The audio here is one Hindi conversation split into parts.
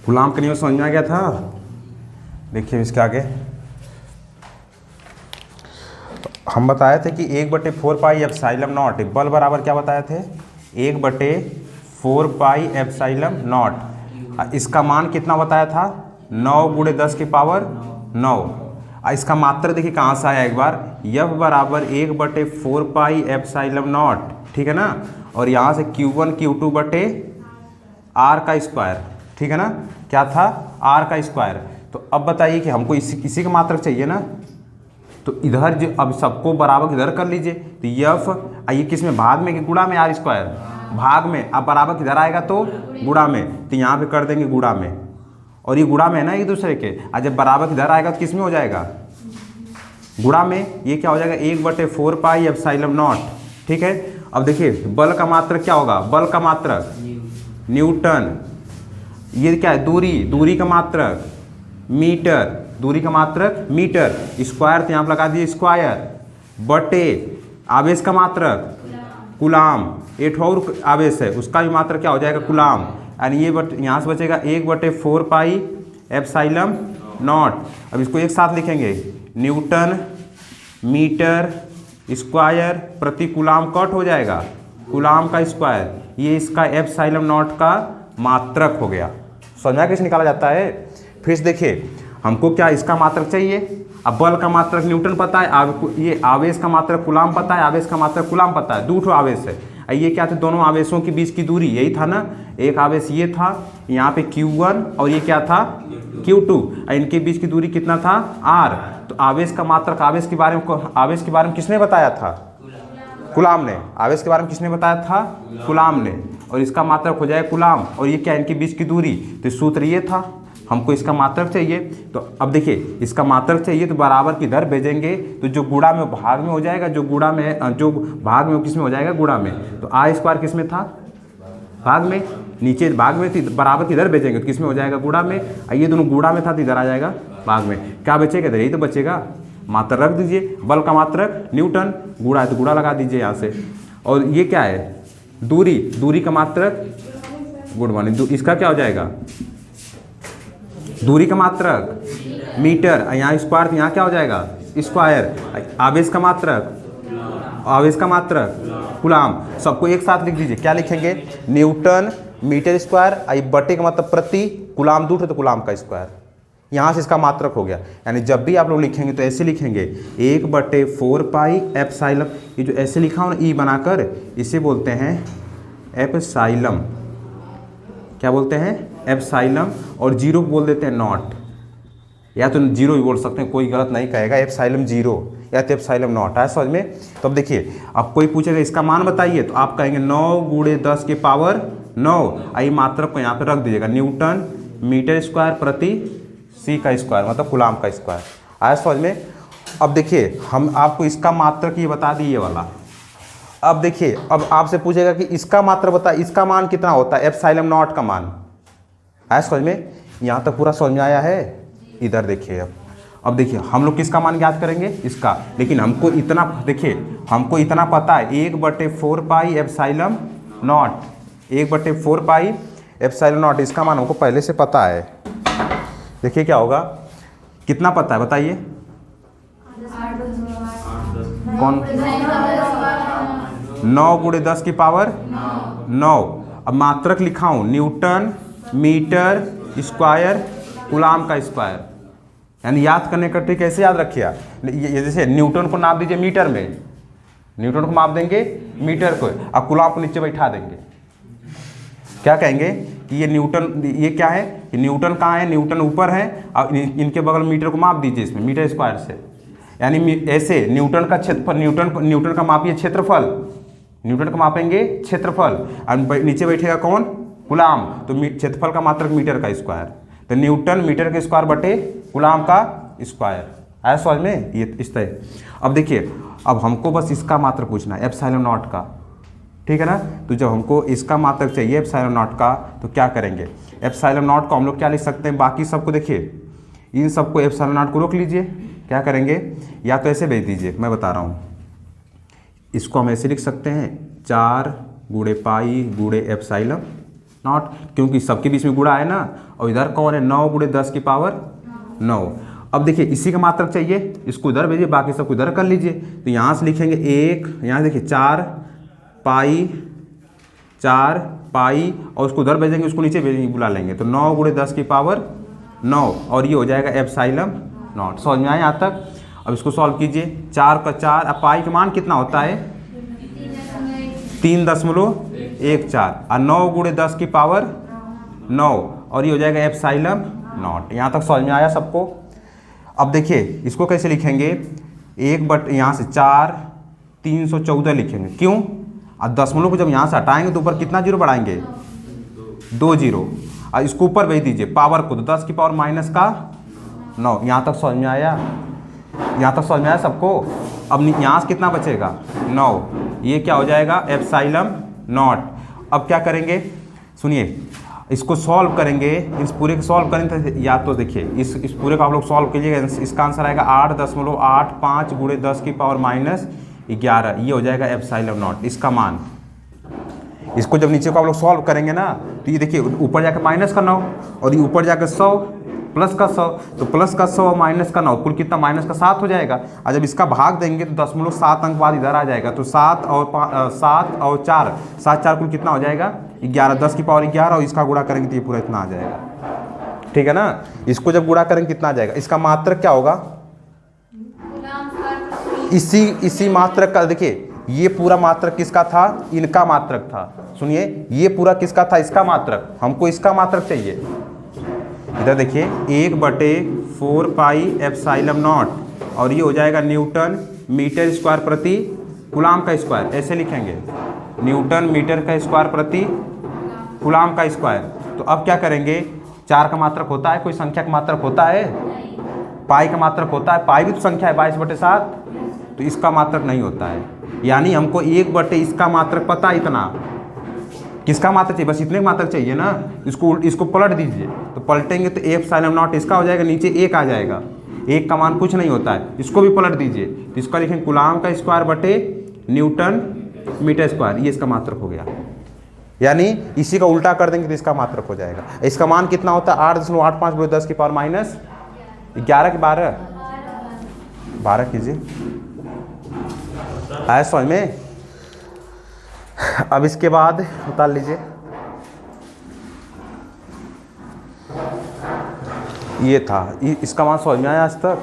कूलाम का नियम समझ में आ गया था। देखिए इसके आगे हम बताए थे कि 1/4 पाई एप्सिलॉन नॉट बल बराबर क्या बताए थे, 1/4 पाई एप्सिलॉन नॉट। इसका मान कितना बताया था, 9 × 10 की पावर 9। इसका मात्र देखिए कहाँ से आया एक बार, F बराबर 1/4 पाई एप्सिलॉन नॉट, ठीक है ना। और यहाँ से Q1 Q2 बटे R का स्क्वायर, ठीक है ना। क्या था, R का स्क्वायर। तो अब बताइए कि हमको इसी का मात्रक चाहिए ना, तो इधर जो अब सबको बराबर इधर कर लीजिए। तो F ये किस में, भाग में कि गुणा में, R स्क्वायर भाग में। अब बराबर किधर आएगा तो गुणा में, तो यहाँ पे कर देंगे गुणा में, और ये गुणा में है ना एक दूसरे के। और जब बराबर किधर आएगा तो किस में हो जाएगा, गुणा में। ये क्या हो जाएगा, 1/4 पाई एप्सिलॉन नॉट, ठीक है। अब देखिए बल का मात्रक क्या होगा, बल का मात्रक न्यूटन। ये क्या है, दूरी का मात्रक मीटर, दूरी का मात्रक मीटर। स्क्वायर तो यहाँ पर लगा दिए स्क्वायर, बटे आवेश का मात्रक कूलाम। एक और आवेश है उसका भी मात्रक क्या हो जाएगा, कूलाम। और ये यहाँ से बचेगा 1/4 पाई एप्सिलॉन नॉट। अब इसको एक साथ लिखेंगे, न्यूटन मीटर स्क्वायर प्रति कूलाम कट हो जाएगा, कूलाम का स्क्वायर। ये इसका एप्सिलॉन नॉट का मात्रक हो गया। समझा कैसे निकाला जाता है। फिर से देखिए हमको क्या इसका मात्रक चाहिए। अब बल का मात्रक न्यूटन पता है, ये आवेश का मात्रक कूलाम पता है, आवेश का मात्रक कूलाम पता है। दो आवेश है, ये क्या थे, दोनों आवेशों के बीच की दूरी यही था ना। एक आवेश ये था यहाँ पे Q1 और ये क्या था Q2, इनके बीच की दूरी कितना था, R। तो आवेश का मात्रक, आवेश के बारे में किसने बताया था, कूलाम ने। आवेश के बारे में किसने बताया था, कूलाम ने। और इसका मात्रक हो जाए कूलाम, और ये क्या, इनके बीच की दूरी। तो सूत्र ये था, हमको इसका मात्रक चाहिए। तो अब देखिए इसका मात्रक चाहिए तो बराबर किधर भेजेंगे, तो जो गुणा में भाग में हो जाएगा, जो भाग में किस में हो जाएगा, गुणा में। तो R स्क्वायर किस में था, भाग में। नीचे भाग में थी, बराबर किधर भेजेंगे तो किस में हो जाएगा, गुणा में। ये दोनों गुणा में था तो इधर आ जाएगा भाग में। क्या बचेगा, इधर यही तो बचेगा। मात्रक रख दीजिए, बल का मात्रक न्यूटन, गुणा है तो गुणा लगा दीजिए यहाँ से। और ये क्या है, दूरी का मात्रक, गुड मॉर्निंग, इसका क्या हो जाएगा, दूरी का मात्रक मीटर, यहाँ स्क्वायर, यहाँ क्या हो जाएगा स्क्वायर। आवेश का मात्रक कूलाम। सबको एक साथ लिख दीजिए, क्या लिखेंगे, न्यूटन मीटर स्क्वायर, बटे का मतलब प्रति, कूलाम दूर है तो कूलाम का स्क्वायर। यहाँ से इसका मात्रक हो गया। यानी जब भी आप लोग लिखेंगे तो ऐसे लिखेंगे 1/4 पाई एप्सिलॉन। ये जो ऐसे लिखा हो ना ई बनाकर, इसे बोलते हैं एप्सिलॉन। क्या बोलते हैं, एप्सिलॉन। और जीरो बोल देते हैं नॉट, या तो जीरो भी बोल सकते हैं, कोई गलत नहीं कहेगा। एप्सिलॉन जीरो या तो एप्सिलॉन नॉट है, समझ में। तो अब देखिए अब कोई पूछेगा इसका मान बताइए, तो आप कहेंगे 9 × 10 की पावर 9। आई मात्रक को यहाँ पे रख दीजिएगा, न्यूटन मीटर स्क्वायर प्रति C का स्क्वायर, मतलब कूलाम का स्क्वायर। आया समझ में। अब देखिए हम आपको इसका मात्रक ये बता दिए वाला। अब देखिए अब आपसे पूछेगा कि इसका मात्रक बता, इसका मान कितना होता है, एप्सिलॉन नॉट का मान। आया समझ में, यहाँ तक पूरा समझ में आया है। इधर देखिए अब देखिए हम लोग किसका मान ज्ञात करेंगे, इसका। लेकिन हमको इतना देखिए, हमको इतना पता है 1/4 pi epsilon not, 1/4 pi epsilon not, इसका मान हमको पहले से पता है। देखिए क्या होगा, कितना पता है बताइए, कौन, 9 × 10 की पावर 9। अब मात्रक लिखा हूं, न्यूटन मीटर स्क्वायर कूलाम का स्क्वायर। यानी याद करने का ट्रिक कैसे याद रखिए, ये जैसे न्यूटन को नाप दीजिए मीटर में, न्यूटन को माप देंगे मीटर को, अब कूलाम को नीचे बैठा देंगे। क्या कहेंगे कि ये न्यूटन, ये क्या है कि न्यूटन कहाँ है, न्यूटन ऊपर है, अब इनके बगल मीटर को माप दीजिए इसमें मीटर स्क्वायर से। यानी ऐसे न्यूटन का क्षेत्रफल, न्यूटन का मापिए क्षेत्रफल, न्यूटन का मापेंगे क्षेत्रफल, और नीचे बैठेगा कौन, कूलाम। तो क्षेत्रफल का मात्रक मीटर का स्क्वायर, तो न्यूटन मीटर के स्क्वायर बटे कूलाम का स्क्वायर। आया समझ में, ये इस तरह। अब देखिए अब हमको बस इसका मात्रक पूछना है, एप्सिलॉन नॉट का, ठीक है ना। तो जब हमको इसका मात्रक चाहिए एप्सिलॉन नॉट का, तो क्या करेंगे, एप्सिलॉन नॉट को हम लोग क्या लिख सकते हैं, बाकी सबको देखिए इन सबको एप्सिलॉन नॉट को रोक लीजिए। क्या करेंगे, या तो ऐसे भेज दीजिए, मैं बता रहा हूँ, इसको हम ऐसे लिख सकते हैं 4 गुणे पाई गुणे एप्सिलॉन नॉट, क्योंकि सबके बीच में गुणा है ना, और इधर कौन है 9 गुणे 10 की पावर 9। अब देखिए इसी का मात्रक चाहिए, इसको इधर भेजिए, बाकी सबको इधर कर लीजिए। तो यहाँ से लिखेंगे 1, यहाँ देखिए 4 पाई और उसको उधर भेजेंगे, उसको नीचे भेजेंगे, बुला लेंगे, तो 9 गुणे 10 की पावर 9 और ये हो जाएगा एप्सिलॉन नॉट। समझ में आया यहाँ तक? अब इसको सॉल्व कीजिए, 4 का 4, अब पाई का मान कितना होता है 3.14 और 9 गुणे 10 की पावर 9 और ये हो जाएगा एप्सिलॉन नॉट। यहाँ तक समझ में आया सबको? अब देखिए इसको कैसे लिखेंगे, 1 बट यहाँ से 4 314 लिखेंगे, क्यों? और दशमलव को जब यहाँ से हटाएंगे तो ऊपर कितना जीरो बढ़ाएंगे 2 जीरो, और इसको ऊपर भेज दीजिए पावर को, तो 10 की पावर माइनस का 9। यहाँ तक समझ में आया? यहाँ तक समझ में आया सबको? अब यहाँ से कितना बचेगा 9, ये क्या हो जाएगा एप्सिलॉन नॉट। अब क्या करेंगे सुनिए, इसको सॉल्व करेंगे, इस पूरे को सॉल्व करेंगे, या तो देखिए इस पूरे को आप लोग सॉल्व कीजिएगा, इसका आंसर आएगा 8.85 गुणे 10 की पावर माइनस 11, ये हो जाएगा एप्सिलॉन नॉट इसका मान। इसको जब नीचे को आप लोग सॉल्व करेंगे ना, तो ये देखिए ऊपर जाकर माइनस का 9 और ये ऊपर जाकर 100 प्लस का 100, तो प्लस का 100 माइनस का 9 कुल कितना माइनस का 7 हो जाएगा। और जब इसका भाग देंगे तो 0.7 अंक बाद इधर आ जाएगा, तो 7 और 4 7 4 कुल कितना हो जाएगा 11, 10 की पावर 11 और इसका गुणा करेंगे तो ये पूरा इतना आ जाएगा। ठीक है ना? इसको जब गुणा करेंगे कितना आ जाएगा, इसका मात्रक क्या होगा, इसी मात्रक का, देखिए ये पूरा मात्रक किसका था, इनका मात्रक था। सुनिए ये पूरा किसका था, इसका मात्रक, हमको इसका मात्रक चाहिए। इधर देखिए 1/4 पाई एप्सिलॉन नॉट और ये हो जाएगा न्यूटन मीटर स्क्वायर प्रति कूलाम का स्क्वायर, ऐसे लिखेंगे न्यूटन मीटर का स्क्वायर प्रति कूलाम का स्क्वायर। तो अब क्या करेंगे, 4 का मात्रक होता है, कोई संख्या का मात्रक होता है, पाई का मात्रक होता है, पाई भी तो संख्या है 22/7, तो इसका मात्रक नहीं होता है। यानी हमको 1/, इसका मात्रक पता है इतना, किसका मात्रक चाहिए, बस इतने का मात्रक चाहिए ना। इसको पलट दीजिए, तो पलटेंगे तो एप्सिलॉन नॉट इसका हो जाएगा, नीचे 1 आ जाएगा, 1 का मान कुछ नहीं होता है। इसको भी पलट दीजिए, तो इसका लिखेंगे कूलाम का स्क्वायर बटे न्यूटन मीटर स्क्वायर, ये इसका मात्रक हो गया। यानी इसी का उल्टा कर देंगे तो इसका मात्रक हो जाएगा। इसका मान कितना होता है 8.85 गुणे 10 की पावर माइनस 11 की 12 कीजिए, आया समझ में? अब इसके बाद उतार लीजिए, ये था, इसका मान समझ में आया आज तक?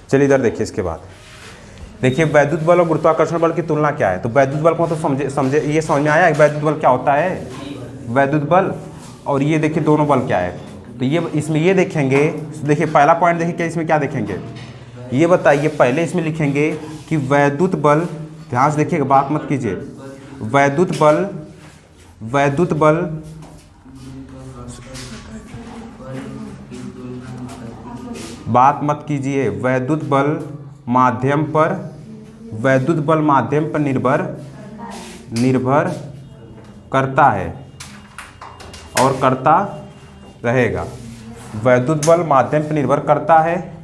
चलिए इधर देखिए, इसके बाद देखिए वैद्युत बल और गुरुत्वाकर्षण बल की तुलना क्या है। तो वैद्युत बल को तो समझे ये समझ में आया वैद्युत बल क्या होता है, वैद्युत बल, और ये देखिए दोनों बल क्या है। तो ये इसमें ये देखेंगे, देखिए पहला पॉइंट देखिए क्या, इसमें क्या देखेंगे ये बताइए। पहले इसमें लिखेंगे कि वैद्युत बल, ध्यान से देखिएगा बात मत कीजिए, वैद्युत बल बात मत कीजिए, वैद्युत बल माध्यम पर निर्भर करता है और करता रहेगा। वैद्युत बल माध्यम पर निर्भर करता है,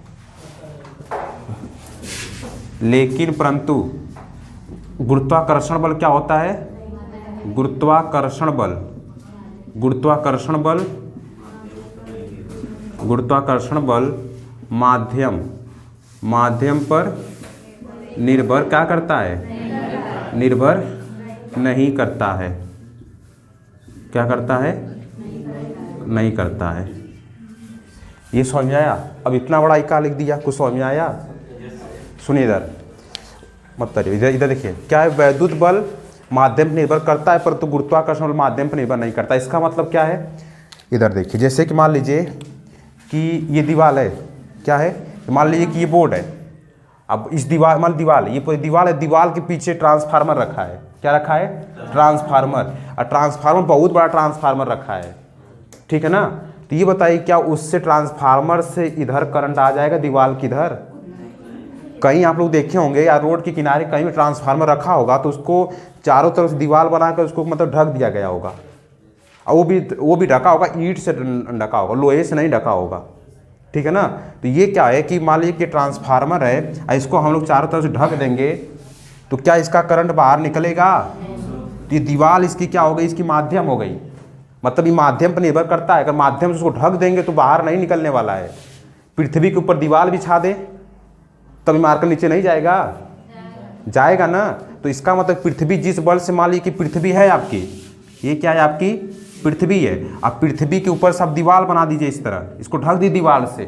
लेकिन परंतु गुरुत्वाकर्षण बल क्या होता है, गुरुत्वाकर्षण बल माध्यम पर निर्भर क्या करता है, निर्भर नहीं करता है। क्या करता है, नहीं करता है। ये समझ में आया? अब इतना बड़ा इका लिख दिया, कुछ समझ में आया? सुनिए इधर मत करिए, इधर देखिए क्या है, वैद्युत बल माध्यम पर निर्भर करता है परंतु गुरुत्वाकर्षण बल माध्यम पर निर्भर नहीं करता। इसका मतलब क्या है, इधर देखिए, जैसे कि मान लीजिए कि ये दीवार है, क्या है, मान लीजिए कि ये बोर्ड है। अब इस दीवार मान दीवार है, ये पूरी दीवार है, दीवार के पीछे ट्रांसफार्मर रखा है। क्या रखा है, ट्रांसफार्मर, और ट्रांसफार्मर बहुत बड़ा ट्रांसफार्मर रखा है, ठीक है ना। तो ये बताइए क्या उससे ट्रांसफार्मर से इधर करंट आ जाएगा दीवार की इधर? कहीं आप लोग देखे होंगे या रोड के किनारे कहीं भी ट्रांसफार्मर रखा होगा तो उसको चारों तरफ से दीवार बनाकर उसको मतलब ढक दिया गया होगा, और वो भी ढका होगा ईंट से, ढका होगा, लोहे से नहीं ढका होगा, ठीक है ना। तो ये क्या है कि मान लीजिए कि ट्रांसफार्मर है, इसको हम लोग चारों तरफ से ढक देंगे तो क्या इसका करंट बाहर निकलेगा? तो ये दीवार इसकी क्या हो गई? इसकी माध्यम हो गई, मतलब ये माध्यम पर निर्भर करता है। अगर माध्यम से उसको ढक देंगे तो बाहर नहीं निकलने वाला है। पृथ्वी के ऊपर दीवार बिछा दें तभी मारकर नीचे नहीं जाएगा, जाएगा ना। तो इसका मतलब पृथ्वी जिस बल से, मान लीजिए कि पृथ्वी है आपकी, ये क्या है आपकी पृथ्वी है, आप पृथ्वी के ऊपर सब दीवार बना दीजिए इस तरह, इसको ढक दी दीवार से,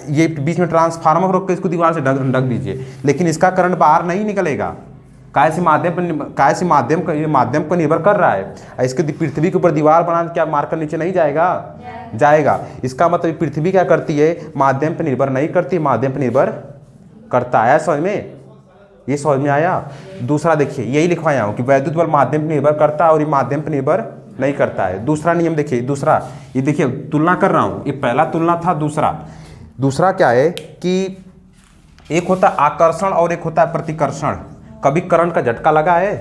ये बीच में ट्रांसफार्मर रख के इसको दीवार से ढक दीजिए, लेकिन इसका करंट बाहर नहीं निकलेगा। काय से माध्यम पर निर्भर कर रहा है। इसके पृथ्वी के ऊपर दीवार बना क्या मारकर नीचे नहीं जाएगा? जाएगा। इसका मतलब पृथ्वी क्या करती है? माध्यम पर निर्भर नहीं करती, माध्यम पर निर्भर करता है। समझ में? ये समझ में आया? दूसरा देखिए, यही लिखवाया हूँ कि वैद्युत बल माध्यम पर निर्भर करता है और ये माध्यम पर निर्भर नहीं करता है। दूसरा नियम देखिए, दूसरा ये देखिए तुलना कर रहा हूँ, ये पहला तुलना था। दूसरा क्या है कि एक होता है आकर्षण और एक होता है प्रतिकर्षण। कभी करंट का झटका लगा है?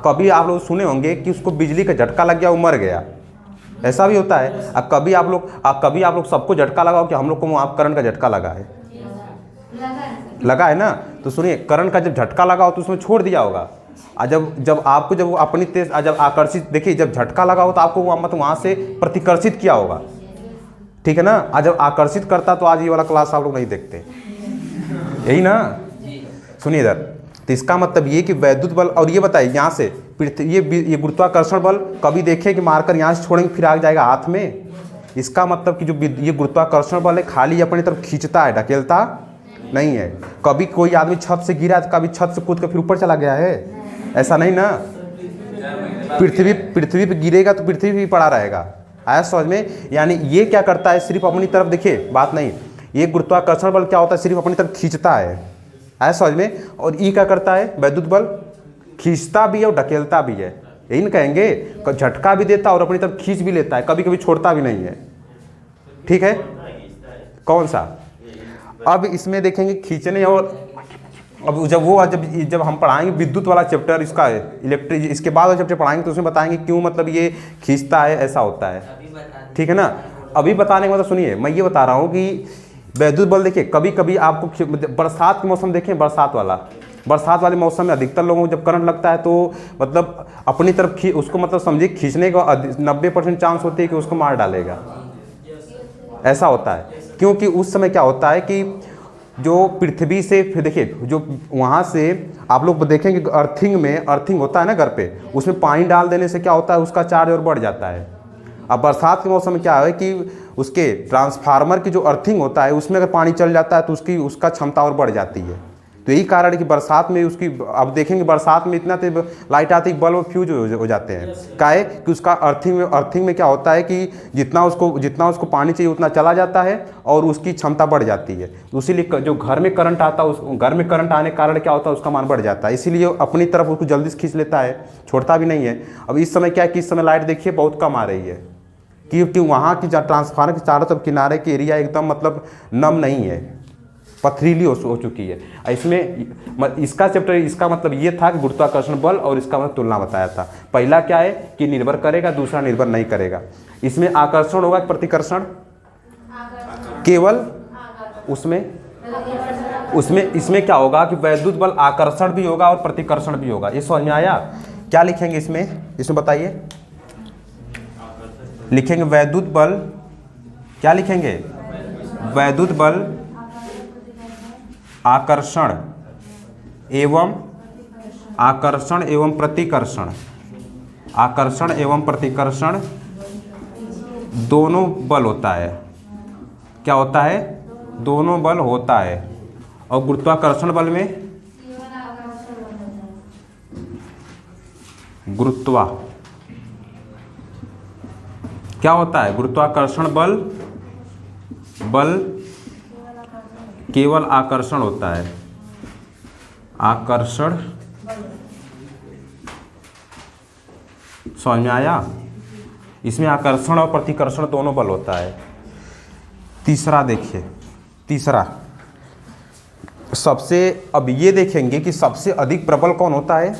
कभी आप लोग सुने होंगे कि उसको बिजली का झटका लग गया, वो मर गया, ऐसा भी होता है। कभी आप लोग सबको झटका लगाओ कि हम लोग को आप करंट का झटका लगा है, लगा है ना। तो सुनिए, करंट का जब झटका लगा हो तो उसमें छोड़ दिया होगा, और जब वो अपनी तेज जब आकर्षित, देखिए जब झटका लगा हो तो आपको मतलब वहाँ से प्रतिकर्षित किया होगा, ठीक है ना। आज जब आकर्षित करता तो आज ये वाला क्लास आप लोग नहीं देखते, यही ना। सुनिए इधर, तो इसका मतलब ये कि वैद्युत बल, और ये बताइए यहाँ से ये गुरुत्वाकर्षण बल कभी देखे कि मारकर यहाँ से छोड़ेंगे फिर आ जाएगा हाथ में? इसका मतलब कि जो ये गुरुत्वाकर्षण बल है खाली अपनी तरफ खींचता है, ढकेलता नहीं है। कभी कोई आदमी छत से गिरा तो कभी छत से कूद कर फिर ऊपर चला गया है? ऐसा नहीं ना। पृथ्वी पे गिरेगा तो पृथ्वी भी पड़ा रहेगा। आया समझ में? यानी ये क्या करता है, सिर्फ अपनी तरफ, देखिए बात नहीं, ये गुरुत्वाकर्षण बल क्या होता है, सिर्फ अपनी तरफ खींचता है। आया समझ में? और ये क्या करता है, वैद्युत बल खींचता भी है और ढकेलता भी है, यही ना कहेंगे। झटका भी देता है और अपनी तरफ खींच भी लेता है, कभी कभी छोड़ता भी नहीं है, ठीक है। कौन सा? अब इसमें देखेंगे खींचने, और अब जब हम पढ़ाएंगे विद्युत वाला चैप्टर, इसका इलेक्ट्रिक, इसके बाद वाला चैप्टर पढ़ाएंगे तो उसमें बताएंगे क्यों मतलब ये खींचता है, ऐसा होता है, ठीक है ना। अभी बताने का मतलब सुनिए, मैं ये बता रहा हूँ कि वैद्युत बल देखिए कभी कभी आपको बरसात के मौसम देखें, बरसात वाले मौसम में अधिकतर लोगों को जब करंट लगता है तो मतलब अपनी तरफ उसको मतलब समझिए खींचने का 90% चांस होती है कि उसको मार डालेगा, ऐसा होता है। क्योंकि उस समय क्या होता है कि जो पृथ्वी से, फिर देखिए जो वहाँ से आप लोग देखेंगे अर्थिंग होता है ना घर पे, उसमें पानी डाल देने से क्या होता है, उसका चार्ज और बढ़ जाता है। अब बरसात के मौसम में क्या है कि उसके ट्रांसफार्मर की जो अर्थिंग होता है उसमें अगर पानी चल जाता है तो उसका क्षमता और बढ़ जाती है। तो यही कारण है कि बरसात में उसकी, अब देखेंगे बरसात में इतना तेज लाइट आती है बल्ब फ्यूज हो जाते हैं। काहे कि उसका अर्थिंग में क्या होता है कि जितना उसको पानी चाहिए उतना चला जाता है और उसकी क्षमता बढ़ जाती है। इसीलिए जो घर में करंट आता है, घर में करंट आने के कारण क्या होता है, उसका मान बढ़ जाता है, इसीलिए अपनी तरफ उसको जल्दी से खींच लेता है, छोड़ता भी नहीं है। अब इस समय क्या है कि इस समय लाइट देखिए बहुत कम आ रही है, क्योंकि वहाँ की ट्रांसफार्मर के चारों तरफ किनारे के एरिया एकदम मतलब नम नहीं है, पथरीली हो चुकी है। इसमें इसका चैप्टर, इसका मतलब ये था कि गुरुत्वाकर्षण बल, और इसका मतलब तुलना बताया था। पहला क्या है कि निर्भर करेगा, दूसरा निर्भर नहीं करेगा। इसमें आकर्षण होगा, प्रतिकर्षण केवल इसमें क्या होगा कि वैद्युत बल आकर्षण भी होगा और प्रतिकर्षण भी होगा। ये समझ में आया? क्या लिखेंगे इसमें बताइए? लिखेंगे वैद्युत बल, क्या लिखेंगे? वैद्युत बल आकर्षण एवं प्रतिकर्षण दोनों बल होता है। क्या होता है? दोनों बल होता है। और गुरुत्वाकर्षण बल में क्या होता है? गुरुत्वाकर्षण बल केवल आकर्षण होता है, आकर्षण। समझ में आया? इसमें आकर्षण और प्रतिकर्षण दोनों बल होता है। तीसरा देखिए, अब ये देखेंगे कि सबसे अधिक प्रबल कौन होता है?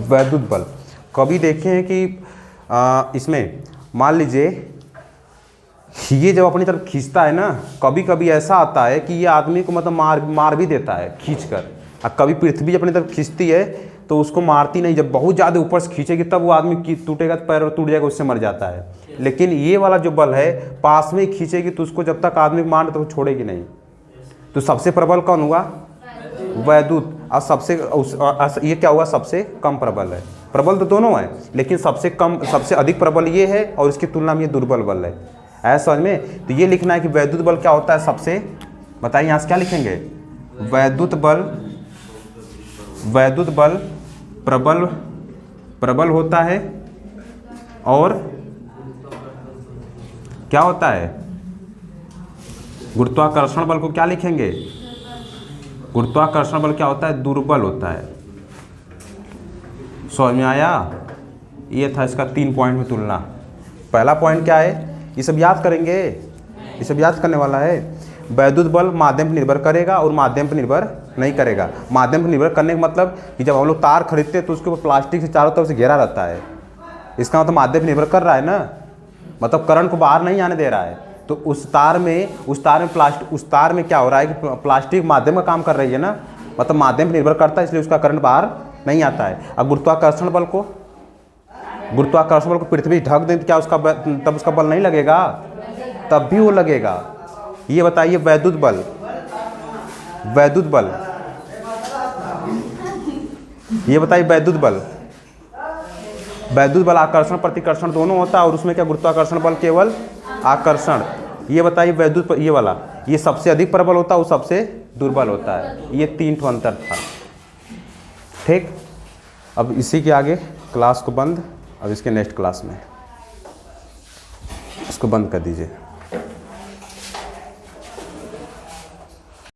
वैद्युत बल। कभी देखे हैं कि इसमें मान लीजिए ये जब अपनी तरफ खींचता है ना, कभी कभी ऐसा आता है कि ये आदमी को मतलब मार भी देता है खींच कर, और कभी पृथ्वी अपनी तरफ खींचती है तो उसको मारती नहीं, जब बहुत ज़्यादा ऊपर से खींचेगी तब वो आदमी टूटेगा तो पैर टूट जाएगा, उससे मर जाता है। लेकिन ये वाला जो बल है पास में ही खींचेगी तो उसको जब तक आदमी मार तो वो छोड़ेगी नहीं। तो सबसे प्रबल कौन हुआ? वैद्युत। और सबसे ये क्या हुआ? सबसे कम प्रबल है। प्रबल तो दोनों है लेकिन सबसे अधिक प्रबल ये है और इसकी तुलना में ये दुर्बल बल है। ऐसा समझ में? तो ये लिखना है कि वैद्युत बल क्या होता है सबसे, बताइए यहाँ से क्या लिखेंगे? वैद्युत बल प्रबल होता है और क्या होता है? गुरुत्वाकर्षण बल को क्या लिखेंगे? गुरुत्वाकर्षण बल क्या होता है? दुर्बल होता है। समझ में आया? ये था इसका 3 पॉइंट में तुलना। पहला पॉइंट क्या है? ये सब याद करेंगे, ये सब याद करने वाला है। वैद्युत बल माध्यम पर निर्भर करेगा और माध्यम पर निर्भर नहीं करेगा। माध्यम पर निर्भर करने का मतलब कि जब हम लोग तार खरीदते हैं तो उसके ऊपर प्लास्टिक से चारों तरफ से घेरा रहता है, इसका मतलब माध्यम पर निर्भर कर रहा है ना, मतलब करंट को बाहर नहीं आने दे रहा है। तो उस तार में क्या हो रहा है कि प्लास्टिक माध्यम का काम कर रही है ना, मतलब माध्यम पर निर्भर करता है, इसलिए उसका करंट बाहर नहीं आता है। अब गुरुत्वाकर्षण बल को पृथ्वी ढक दें तो क्या तब उसका बल नहीं लगेगा? तब भी वो लगेगा। ये बताइए वैद्युत बल ये बताइए वैद्युत बल आकर्षण प्रतिकर्षण दोनों होता है और उसमें क्या गुरुत्वाकर्षण बल केवल आकर्षण। ये बताइए वैद्युत ये वाला, ये सबसे अधिक प्रबल होता है, वो सबसे दुर्बल होता है। ये 3 ठो अंतर था। ठीक, अब इसी के आगे क्लास को बंद। अब इसके नेक्स्ट क्लास में इसको बंद कर दीजिए।